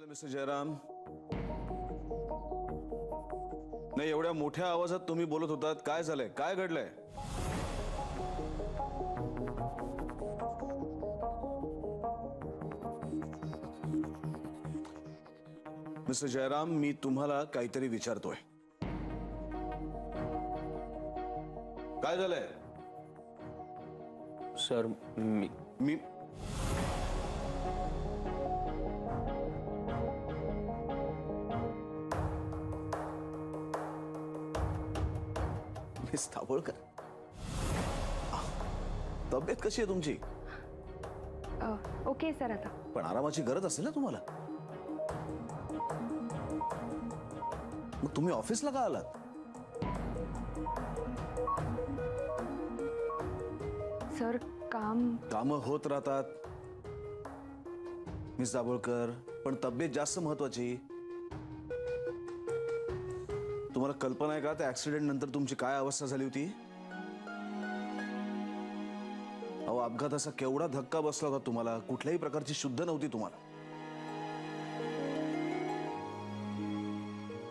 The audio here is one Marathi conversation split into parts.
मिस्टर जयराम, नाही एवढ्या मोठ्या आवाजात तुम्ही बोलत होतात, काय झालंय, काय घडलंय? मिस्टर जयराम, मी तुम्हाला काहीतरी विचारतोय. काय झालंय? सर मी मिस दाभोळकर, तब्येत कशी आहे तुमची? Okay sir. आता पण आरामाची गरज असेल ना तुम्हाला. मग तुम्ही ऑफिसला का आलात? सर काम होत राहतात मिस दाभोळकर, पण तब्येत जास्त महत्वाची. तुम्हाला कल्पना आहे का त्या ऍक्सिडेंट नंतर तुमची काय अवस्था झाली होती? अहो, अपघाताचा केवढा धक्का बसला होता तुम्हाला, कुठल्याही प्रकारची शुद्ध नव्हती तुम्हाला.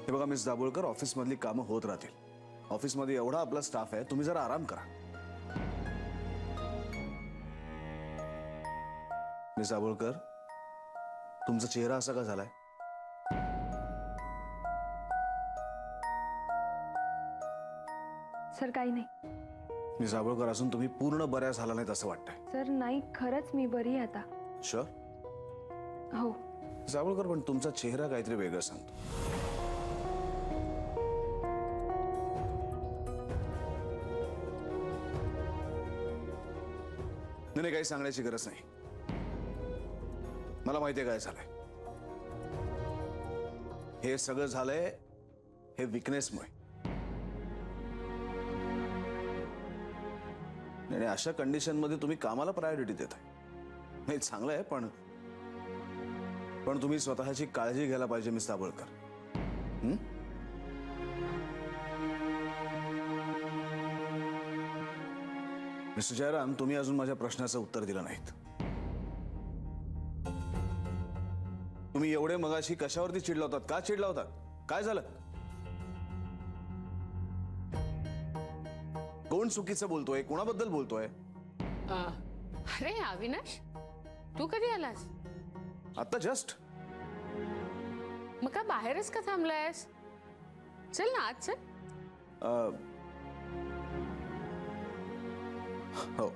हे बघा मिस दाभोळकर, ऑफिस मधली कामं होत राहतील. ऑफिसमध्ये एवढा आपला स्टाफ आहे, तुम्ही जरा आराम करा. मिस दाभोळकर, तुमचा चेहरा असा का झालाय? सर काही नाही. मिस दाभोळकर, अजून तुम्ही पूर्ण बऱ्या झाला नाहीत असं वाटतंय. सर नाही, खरंच मी बरी आहे आता. शुअर? हो. मिस दाभोळकर, पण तुमचा चेहरा काहीतरी वेगळं सांगतो. नाही, काही सांगण्याची गरज नाही. मला माहितीये काय झालंय. हे सगळं झालंय हे विकनेसमुळे. आणि अशा कंडिशन मध्ये तुम्ही कामाला प्रायोरिटी देताय. नाही, चांगलं आहे, पण तुम्ही स्वतःची काळजी घ्यायला पाहिजे मिस दाभोळकर. मिस्टर जयराम, तुम्ही अजून माझ्या प्रश्नाचं उत्तर दिलं नाहीत. तुम्ही एवढे मगाशी कशावरती चिडला होतात? का चिडला होतात? काय झालं? कोण चुकीचं बोलतोय? कोणाबद्दल बोलतोय? अरे अविनाश, तू कधी आलास? आता जस्ट. मग का बाहेरच का थांबलायस? चल ना आत चल. हो.